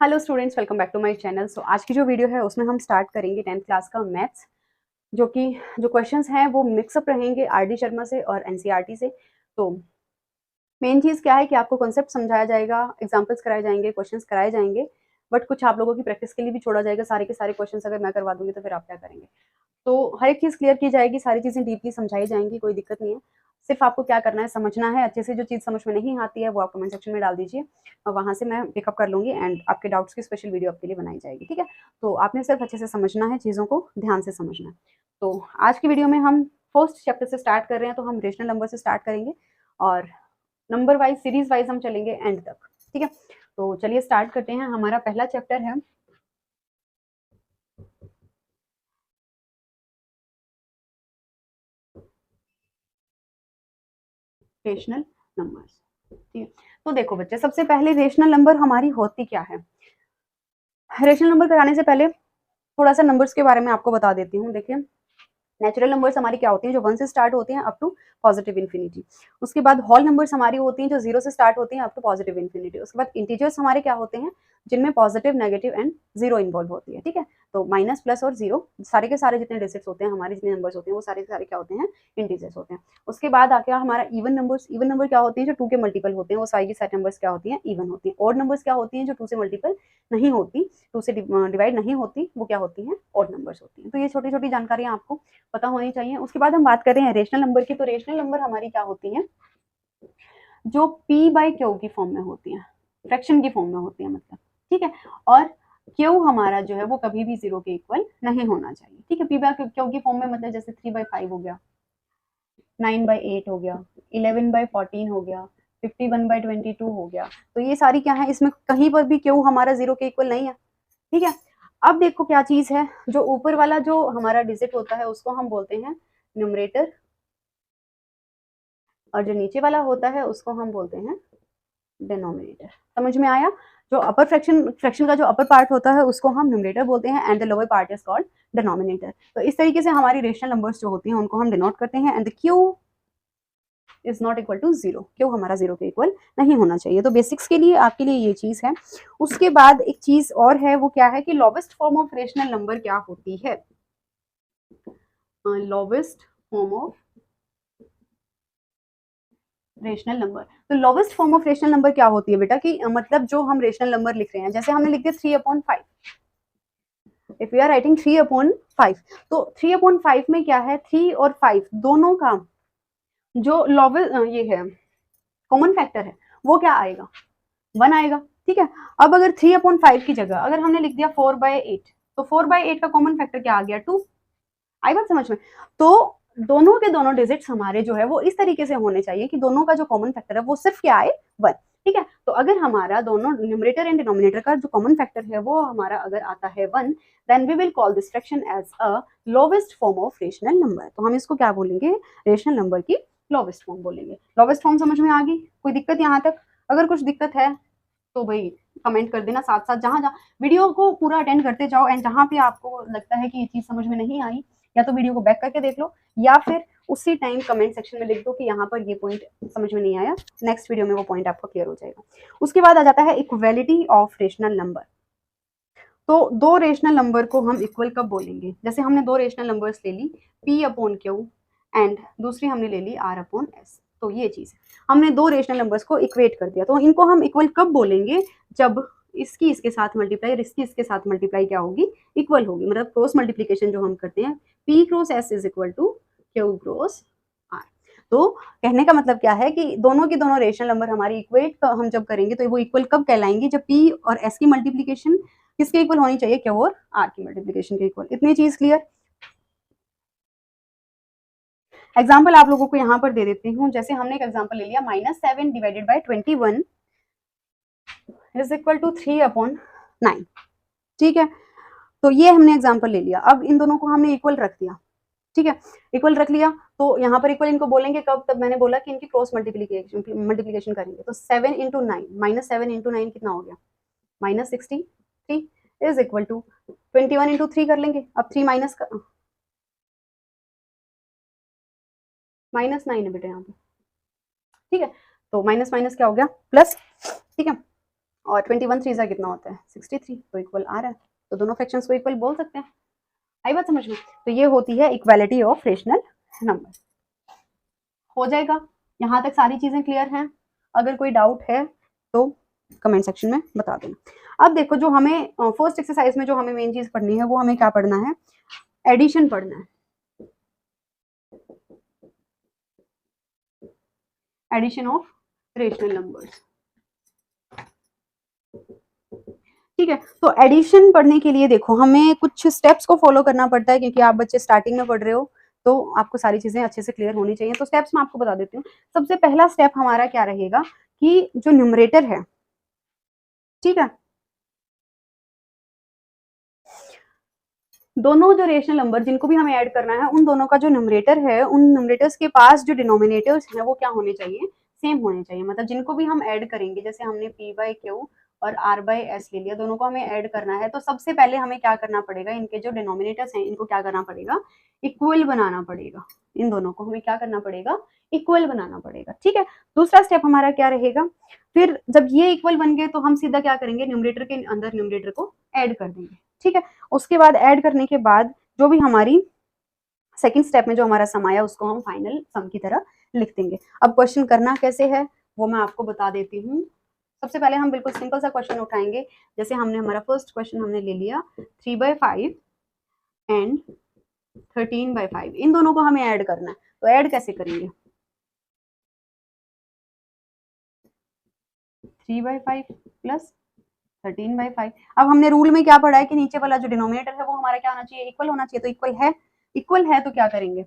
Hello students, welcome back to my channel. So आज की जो वीडियो है उसमें हम स्टार्ट करेंगे 10th क्लास का मैथ्स, जो क्वेश्चंस हैं वो मिक्सअप रहेंगे आरडी शर्मा से और एनसीईआरटी से। तो मेन चीज़ क्या है कि आपको कॉन्सेप्ट समझाया जाएगा, एग्जांपल्स कराए जाएंगे, क्वेश्चंस कराए जाएंगे, बट कुछ आप लोगों की प्रैक्टिस के लिए भी छोड़ा जाएगा। सारे के सारे क्वेश्चंस अगर मैं करवा दूंगी तो फिर आप क्या करेंगे। तो हर एक चीज़ क्लियर की जाएगी, सारी चीज़ें डीपली समझाई जाएंगी, कोई दिक्कत नहीं है। सिर्फ आपको क्या करना है, समझना है अच्छे से। जो चीज़ समझ में नहीं आती है वो आप कमेंट सेक्शन में डाल दीजिए और वहाँ से मैं पिकअप कर लूँगी एंड आपके डाउट्स की स्पेशल वीडियो आपके लिए बनाई जाएगी, ठीक है। तो आपने सिर्फ अच्छे से समझना है, चीज़ों को ध्यान से समझना है। तो आज की वीडियो में हम फर्स्ट चैप्टर से स्टार्ट कर रहे हैं, तो हम रेशनल नंबर से स्टार्ट करेंगे और नंबर वाइज, सीरीज वाइज हम चलेंगे एंड तक, ठीक है। तो चलिए स्टार्ट करते हैं। हमारा पहला चैप्टर है रेशनल नंबर्स, ठीक है। तो देखो बच्चे, सबसे पहले रेशनल नंबर हमारी होती क्या है। रेशनल नंबर कराने से पहले थोड़ा सा नंबर्स के बारे में आपको बता देती हूँ। देखिए, नेचुरल नंबर्स हमारी क्या होती हैं, जो 1 से स्टार्ट होती हैं अप टू पॉजिटिव इन्फिनिटी। उसके बाद होल नंबर्स हमारी होती हैं जो 0 से स्टार्ट होती हैं अप टू पॉजिटिव इन्फिनिटी। उसके बाद इंटीजर्स हमारे क्या होते हैं, जिनमें positive, negative and zero involve होती है, ठीक है। तो माइनस, प्लस और जीरो, सारे के सारे जितने डिजिट्स होते हैं हमारे, जितने नंबर्स होते हैं वो सारे के सारे क्या होते हैं, इंटीजर्स होते हैं। उसके बाद आके हमारा इवन नंबर्स। इवन नंबर क्या होते हैं, जो 2 के मल्टीपल होते हैं, वो सारी की सारी नंबर्स क्या होती हैं, इवन होती हैं। ऑड नंबर्स क्या होती हैं, जो 2 से मल्टीपल नहीं होती, 2 से डिवाइड नहीं होती, वो क्या होती हैं, ऑड नंबर्स होती हैं। तो ये छोटी छोटी जानकारियां आपको पता होनी चाहिए। उसके बाद हम बात कर रहे हैं रेशनल नंबर की। तो रेशनल नंबर हमारी क्या होती हैं, जो पी बाई क्यू की फॉर्म में होती हैं, फ्रैक्शन की फॉर्म में होती है मतलब, ठीक है। और क्यू हमारा जो है वो कभी भी 0 के इक्वल नहीं होना चाहिए, ठीक है। पी बाई क्यू की फॉर्म में मतलब जैसे 3/5 हो गया, 9/8 हो गया, 11/14 हो गया, 51/22 हो गया। तो ये सारी क्या है, इसमें कहीं पर भी क्यू हमारा 0 के इक्वल नहीं है, ठीक है। अब देखो क्या चीज है, जो ऊपर वाला जो हमारा डिजिट होता है उसको हम बोलते हैं न्यूमरेटर, और जो नीचे वाला होता है उसको हम बोलते हैं डिनोमिनेटर। समझ में आया। जो अपर फ्रैक्शन का जो अपर पार्ट होता है उसको हम न्यूमरेटर बोलते हैं and the lower part is called denominator. तो इस तरीके से हमारी रेशनल नंबर्स जो होती हैं उनको हम डिनोट करते हैं। And the Q is not equal to 0, क्यों हमारा 0 के इक्वल नहीं होना चाहिए। तो बेसिक्स के लिए आपके लिए ये चीज है। उसके बाद एक चीज और है, वो क्या है कि lowest form of rational number क्या होती है। Lowest form of rational number. तो lowest form of rational number क्या होती है बेटा, कि मतलब जो हम रेशनल नंबर लिख रहे हैं, जैसे हमने लिख दिया 3/5। इफ यू आर राइटिंग 3/5, तो 3/5 में क्या है, 3 और 5 दोनों का जो लोवेस्ट ये है, कॉमन फैक्टर है, वो क्या आएगा, 1 आएगा, ठीक है। अब अगर 3/5 की जगह अगर हमने लिख दिया 4/8, तो 4/8 का कॉमन फैक्टर क्या आ गया, 2। आई बात समझ में। तो दोनों के दोनों डिजिट्स हमारे जो है वो इस तरीके से होने चाहिए कि दोनों का जो कॉमन फैक्टर है वो सिर्फ क्या आए, 1, ठीक है। तो अगर हमारा दोनों न्यूमरेटर एंड डिनोमिनेटर का जो कॉमन फैक्टर है वो हमारा अगर आता है 1, then we will call this fraction as a lowest form of rational number. तो हम इसको क्या बोलेंगे, रेशनल नंबर की लोवेस्ट फॉर्म बोलेंगे। लोवेस्ट फॉर्म समझ में आ गई, कोई दिक्कत यहाँ तक। अगर कुछ दिक्कत है तो भाई कमेंट कर देना, साथ साथ जहां जहां वीडियो को पूरा अटेंड करते जाओ एंड जहां पे आपको लगता है कि ये चीज समझ में नहीं आई, या तो वीडियो को बैक करके देख लो, या फिर उसी टाइम कमेंट सेक्शन में लिख दो कि यहाँ पर ये पॉइंट समझ में नहीं आया, नेक्स्ट वीडियो में वो पॉइंट आपको क्लियर हो जाएगा। उसके बाद आ जाता है इक्वालिटी ऑफ रेशनल नंबर। तो दो रेशनल नंबर को हम इक्वल कब बोलेंगे, जैसे हमने दो रेशनल नंबर्स ले ली, P/Q एंड दूसरी हमने ले ली R/S। तो ये चीज है, हमने दो रेशनल नंबर्स को इक्वेट कर दिया। तो इनको हम इक्वल कब बोलेंगे, जब इसकी इसके साथ मल्टीप्लाई और इसकी इसके साथ मल्टीप्लाई क्या होगी, इक्वल होगी। मतलब क्रॉस मल्टीप्लीकेशन जो हम करते हैं, P×S is equal to Q×R। तो कहने का मतलब क्या है कि दोनों की दोनों रेशनल नंबर हमारी इक्वेट हम जब करेंगे तो वो इक्वल कब कहलाएंगे, जब P और S की मल्टीप्लीकेशन किसके इक्वल होनी चाहिए, Q और R की मल्टीप्लीकेशन के इक्वल। इतनी चीज क्लियर। एग्जाम्पल आप लोगों को यहाँ पर दे देती हूँ। जैसे हमने एक एग्जाम्पल ले लिया, -7 divided by 21 is equal to 3/9, ठीक है। तो ये हमने एग्जाम्पल ले लिया। अब इन दोनों को हमने इक्वल रख दिया, ठीक है, इक्वल रख लिया। तो यहाँ पर इक्वल इनको बोलेंगे कब, तब मैंने बोला कि इनकी क्रॉस मल्टीप्लीकेशन करेंगे। तो 7 × 9, -7 × 9 कितना हो गया, -63 इज इक्वल टू 21 × 3 कर लेंगे। अब 3 -9 है बेटा यहाँ पे, ठीक है। तो माइनस माइनस क्या हो गया, प्लस, ठीक है। और 21 3 सा कितना होता है 63, तो इक्वल आ रहा है, तो दोनों फ्रैक्शंस को इक्वल बोल सकते हैं। आई बात समझ में? तो ये होती है इक्वालिटी ऑफ रेशनल नंबर। हो जाएगा, यहाँ तक सारी चीजें क्लियर हैं? अगर कोई डाउट है तो कमेंट सेक्शन में बता देना। अब देखो, जो हमें फर्स्ट एक्सरसाइज में जो हमें मेन चीज पढ़नी है वो हमें क्या पढ़ना है, एडिशन पढ़ना है, एडिशन ऑफ रेशनल नंबर्स। ठीक है, तो एडिशन पढ़ने के लिए देखो हमें कुछ स्टेप्स को फॉलो करना पड़ता है, क्योंकि आप बच्चे स्टार्टिंग में पढ़ रहे हो तो आपको सारी चीजें अच्छे से क्लियर होनी चाहिए। तो स्टेप्स मैं आपको बता देती हूँ। सबसे पहला स्टेप हमारा क्या रहेगा कि जो न्यूमरेटर है, ठीक है, दोनों जो रेशनल नंबर जिनको भी हमें ऐड करना है उन दोनों का जो न्यूमरेटर है, उन न्यूमरेटर्स के पास जो डिनोमिनेटर्स हैं वो क्या होने चाहिए, सेम होने चाहिए। मतलब जिनको भी हम ऐड करेंगे, जैसे हमने p बाई क्यू और r बाई एस ले लिया, दोनों को हमें ऐड करना है, तो सबसे पहले हमें क्या करना पड़ेगा, इनके जो डिनोमिनेटर्स हैं इनको क्या करना पड़ेगा, इक्वल बनाना पड़ेगा। इन दोनों को हमें क्या करना पड़ेगा, इक्वल बनाना पड़ेगा। ठीक है, दूसरा स्टेप हमारा क्या रहेगा, फिर जब ये इक्वल बन गए तो हम सीधा क्या करेंगे, न्यूमरेटर के अंदर न्यूमरेटर को ऐड कर देंगे। ठीक है, उसके बाद ऐड करने के बाद जो भी हमारी सेकंड स्टेप में जो हमारा सम आया उसको हम फाइनल सम की तरह लिख देंगे। अब क्वेश्चन करना कैसे है वो मैं आपको बता देती हूँ। सबसे पहले हम बिल्कुल सिंपल सा क्वेश्चन उठाएंगे। जैसे हमने हमारा फर्स्ट क्वेश्चन हमने ले लिया 3/5 एंड 13/5, इन दोनों को हमें ऐड करना है। तो ऐड कैसे करेंगे, 3/5 प्लस 13/5। अब हमने रूल में क्या पढ़ा है कि नीचे वाला जो डिनोमिनेटर है वो हमारा क्या होना चाहिए, इक्वल होना चाहिए। तो इक्वल है, इक्वल है तो क्या करेंगे,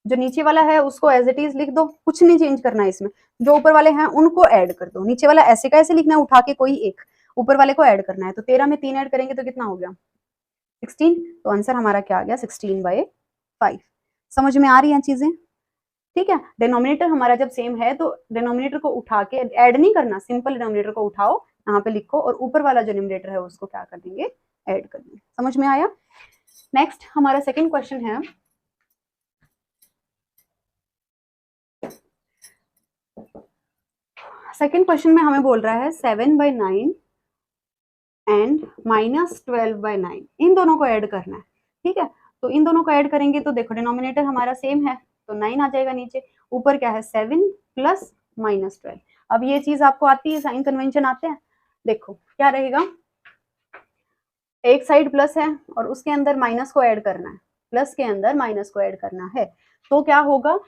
जो नीचे वाला है उसको एज इट इज लिख दो, कुछ नहीं चेंज करना है इसमें। जो ऊपर वाले हैं उनको ऐड कर दो, नीचे वाला ऐसे का ऐसे लिखना है, उठा के कोई एक ऊपर वाले को ऐड करना है। तो 13 में 3 ऐड करेंगे तो कितना हो गया 16। तो आंसर हमारा क्या आ गया 16/5। समझ में आ रही हैं चीजें? ठीक है, डिनोमिनेटर हमारा जब सेम है तो डिनोमिनेटर को उठा के ऐड नहीं करना, सिंपल डिनोमिनेटर को उठाओ यहाँ पे लिखो और ऊपर वाला जो न्यूमरेटर है उसको क्या कर देंगे, ऐड कर देंगे। समझ में आया? नेक्स्ट हमारा सेकंड क्वेश्चन है, सेकंड क्वेश्चन में हमें बोल रहा है 7/9 एंड -12/9, इन दोनों को ऐड करना है। ठीक है, तो इन दोनों को ऐड करेंगे तो देखो डिनोमिनेटर हमारा सेम है तो 9 आ जाएगा नीचे, ऊपर क्या है 7 प्लस -12। अब ये चीज आपको आती है, साइन कन्वेंशन आते हैं। देखो क्या रहेगा, एक साइड प्लस है और उसके अंदर माइनस को ऐड करना है, प्लस के अंदर माइनस को ऐड करना है। तो क्या होगा,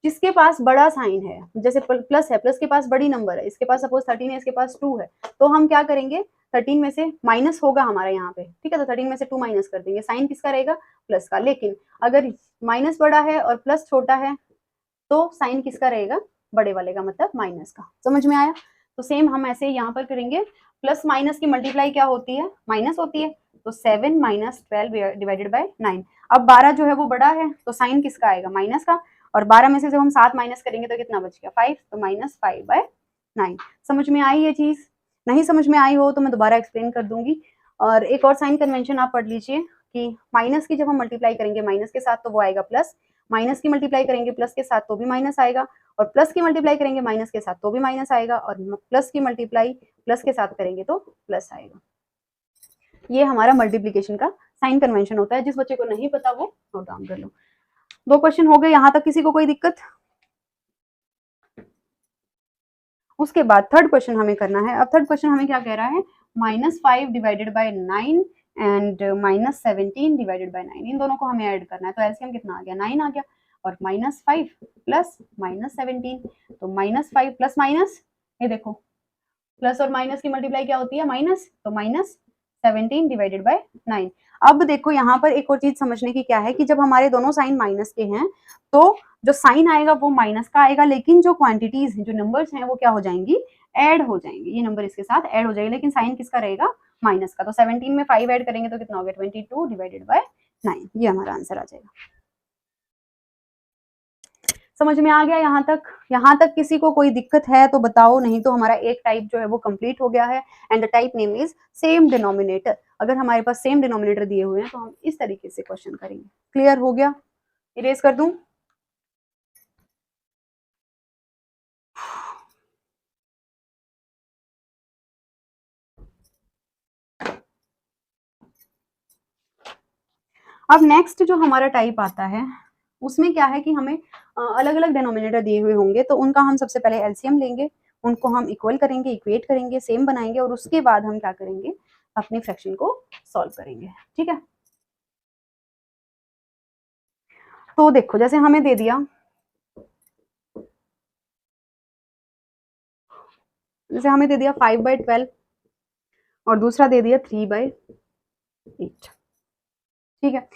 जिसके पास बड़ा साइन है, जैसे प्लस है, प्लस के पास बड़ी नंबर है, इसके पास सपोज 13 है, इसके पास 2 है, तो हम क्या करेंगे 13 में से माइनस होगा हमारा यहाँ पे, ठीक है, तो 13 में से 2 माइनस कर देंगे, साइन किसका रहेगा, प्लस का। लेकिन अगर माइनस बड़ा है और प्लस छोटा है तो साइन किसका रहेगा, बड़े वाले का, मतलब माइनस का। समझ में आया? तो सेम हम ऐसे यहाँ पर करेंगे, प्लस माइनस की मल्टीप्लाई क्या होती है, माइनस होती है। तो 7 - 12 डिवाइडेड बाय 9। अब 12 जो है वो बड़ा है तो साइन किसका आएगा, माइनस का। और 12 में से जब हम 7 माइनस करेंगे तो कितना बच गया 5, तो -5/9। समझ में आई ये चीज? नहीं समझ में आई हो तो मैं दोबारा एक्सप्लेन कर दूंगी। और एक और साइन कन्वेंशन आप पढ़ लीजिए कि माइनस की जब हम मल्टीप्लाई करेंगे माइनस के साथ तो वो आएगा प्लस, माइनस की मल्टीप्लाई करेंगे प्लस के साथ तो भी माइनस आएगा, और प्लस की मल्टीप्लाई करेंगे माइनस के साथ तो भी माइनस आएगा, और प्लस की मल्टीप्लाई प्लस के साथ करेंगे तो प्लस आएगा। ये हमारा मल्टीप्लीकेशन का साइन कन्वेंशन होता है। जिस बच्चे को नहीं पता वो नोट डाउन कर लो। 2 क्वेश्चन हो गए यहाँ तक, किसी को कोई दिक्कत? उसके बाद थर्ड क्वेश्चन हमें करना है। अब थर्ड क्वेश्चन हमें क्या कह रहा है, -5 divided by 9 and -17 divided by 9, इन दोनों को हमें ऐड करना है। तो एलसीएम कितना आ गया, 9 आ गया, और -5 प्लस -17, तो -5 प्लस माइनस, ये देखो प्लस और माइनस की मल्टीप्लाई क्या होती है, माइनस, तो -17 डिवाइडेड बाय 9। अब देखो यहाँ पर एक और चीज समझने की क्या है कि जब हमारे दोनों साइन माइनस के हैं तो जो साइन आएगा वो माइनस का आएगा, लेकिन जो क्वांटिटीज हैं, जो नंबर्स हैं वो क्या हो जाएंगी, ऐड हो जाएंगे। ये नंबर इसके साथ ऐड हो जाएगा, लेकिन साइन किसका रहेगा, माइनस का। तो 17 में 5 ऐड करेंगे तो कितना हो गया 22 डिवाइडेड बाय 9, ये हमारा आंसर आ जाएगा। समझ में आ गया यहाँ तक? यहाँ तक किसी को कोई दिक्कत है तो बताओ, नहीं तो हमारा एक टाइप जो है वो कंप्लीट हो गया है। And the type name is same denominator. अगर हमारे पास सेम डिनोमिनेटर दिए हुए हैं तो हम इस तरीके से क्वेश्चन करेंगे। क्लियर हो गया? इरेज कर दूं? अब नेक्स्ट जो हमारा टाइप आता है उसमें क्या है कि हमें अलग अलग डिनोमिनेटर दिए हुए होंगे, तो उनका हम सबसे पहले एलसीएम लेंगे, उनको हम इक्वल करेंगे, इक्वेट करेंगे, सेम बनाएंगे, और उसके बाद हम क्या करेंगे, अपने फ्रैक्शन को सॉल्व करेंगे। ठीक है, तो देखो जैसे हमें दे दिया, जैसे हमें दे दिया 5/12 और दूसरा दे दिया 3/8। ठीक है,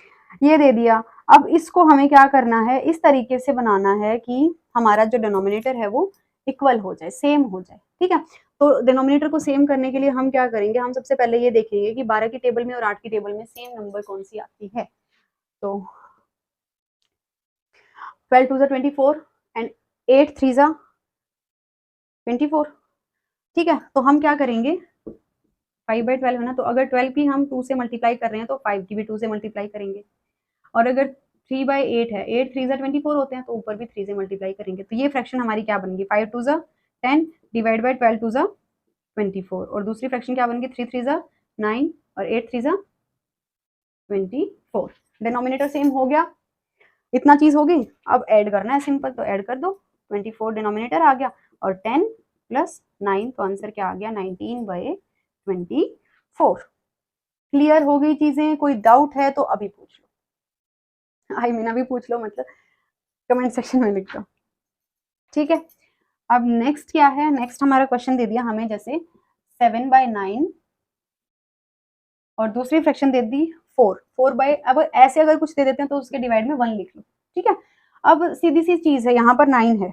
ये दे दिया। अब इसको हमें क्या करना है, इस तरीके से बनाना है कि हमारा जो डिनोमिनेटर है वो इक्वल हो जाए, सेम हो जाए। ठीक है, तो डिनोमिनेटर को सेम करने के लिए हम क्या करेंगे, हम सबसे पहले ये देखेंगे कि 12 की टेबल में और 8 की टेबल में सेम नंबर कौन सी आती है। तो 12 2 24 एंड 8 3 24। ठीक है, तो हम क्या करेंगे, 5/12 है ना, तो अगर 12 की हम 2 से मल्टीप्लाई कर रहे हैं तो 5 की भी 2 से मल्टीप्लाई करेंगे, और अगर 3/8 है, 8 3 24 होते हैं, तो ऊपर भी 3 से मल्टीप्लाई करेंगे। तो ये फ्रैक्शन हमारी क्या बनेगी, 5 2 10 डिवाइड बाई 12 2 24, और दूसरी फ्रैक्शन क्या बनेगी, 3 3 9 और 8 3 24। डिनोमिनेटर सेम हो गया, इतना चीज होगी। अब ऐड करना है सिंपल, तो ऐड कर दो, 24 डिनोमिनेटर आ गया और 10 + 9, तो आंसर क्या आ गया, 19/24। क्लियर हो गई चीजें, कोई डाउट है तो अभी पूछ लो, आई मीन अभी पूछ लो, मतलब कमेंट सेक्शन में लिख दो। ठीक है, अब नेक्स्ट क्या है, नेक्स्ट हमारा क्वेश्चन दे दिया हमें, जैसे 7/9 और दूसरी फ्रैक्शन दे दी 4। अब ऐसे अगर कुछ दे देते हैं तो उसके डिवाइड में 1 लिख लो। ठीक है, अब सीधी सी चीज है, यहाँ पर 9 है।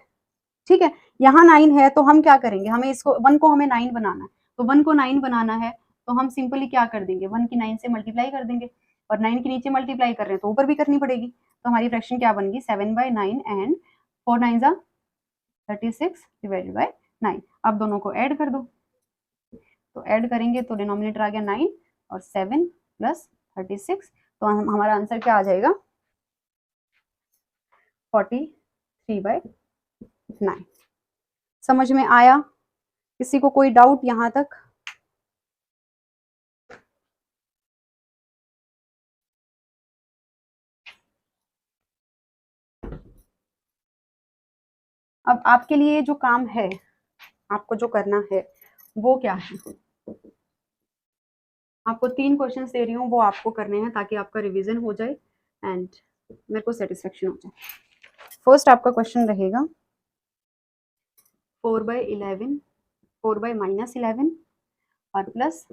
ठीक है, यहाँ 9 है, तो हम क्या करेंगे, हमें इसको 1 को हमें 9 बनाना है, तो 1 को 9 बनाना है, तो हम सिंपली क्या कर देंगे, 1 की 9 से मल्टीप्लाई कर देंगे, और 9 के नीचे मल्टीप्लाई कर रहे हैं तो ऊपर भी करनी पड़ेगी। तो हमारी फ्रैक्शन क्या बनेगी, 7/9 एंड 4 9 36 डिवाइडेड बाय 9। अब दोनों को ऐड कर दो, तो ऐड करेंगे तो डिनोमिनेटर आ गया 9 और 7 + 36, तो हमारा आंसर क्या आ जाएगा, 43/9। समझ में आया, किसी को कोई डाउट यहां तक? अब आपके लिए जो काम है, आपको जो करना है वो क्या है, आपको 3 क्वेश्चंस दे रही हूँ, वो आपको करने हैं ताकि आपका रिवीजन हो जाए एंड मेरे को सेटिस्फेक्शन हो जाए। फर्स्ट आपका क्वेश्चन रहेगा 4/11, 4/-11 और प्लस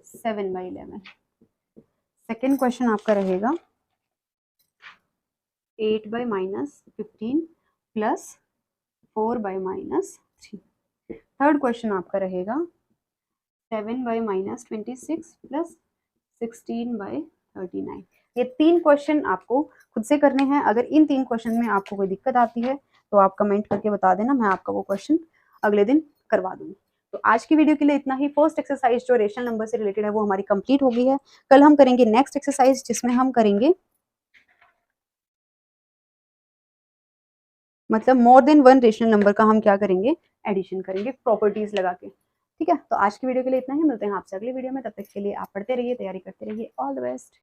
7/11। सेकेंड क्वेश्चन आपका रहेगा 8/-15 प्लस 4/-3। थर्ड क्वेश्चन आपका रहेगा 7/-26 प्लस 16/39। ये 3 क्वेश्चन आपको खुद से करने हैं। अगर इन 3 क्वेश्चन में आपको कोई दिक्कत आती है तो आप कमेंट करके बता देना, मैं आपका वो क्वेश्चन अगले दिन करवा दूंगी। तो आज की वीडियो के लिए इतना ही। फर्स्ट एक्सरसाइज जो रेशनल नंबर से रिलेटेड है वो हमारी कंप्लीट हो गई है। कल हम करेंगे नेक्स्ट एक्सरसाइज, जिसमें हम करेंगे मतलब मोर देन 1 रेशनल नंबर का हम क्या करेंगे, एडिशन करेंगे प्रॉपर्टीज लगा के। ठीक है, तो आज की वीडियो के लिए इतना ही, मिलते हैं आपसे अगली वीडियो में। तब तक के लिए आप पढ़ते रहिए, तैयारी करते रहिए। All the best.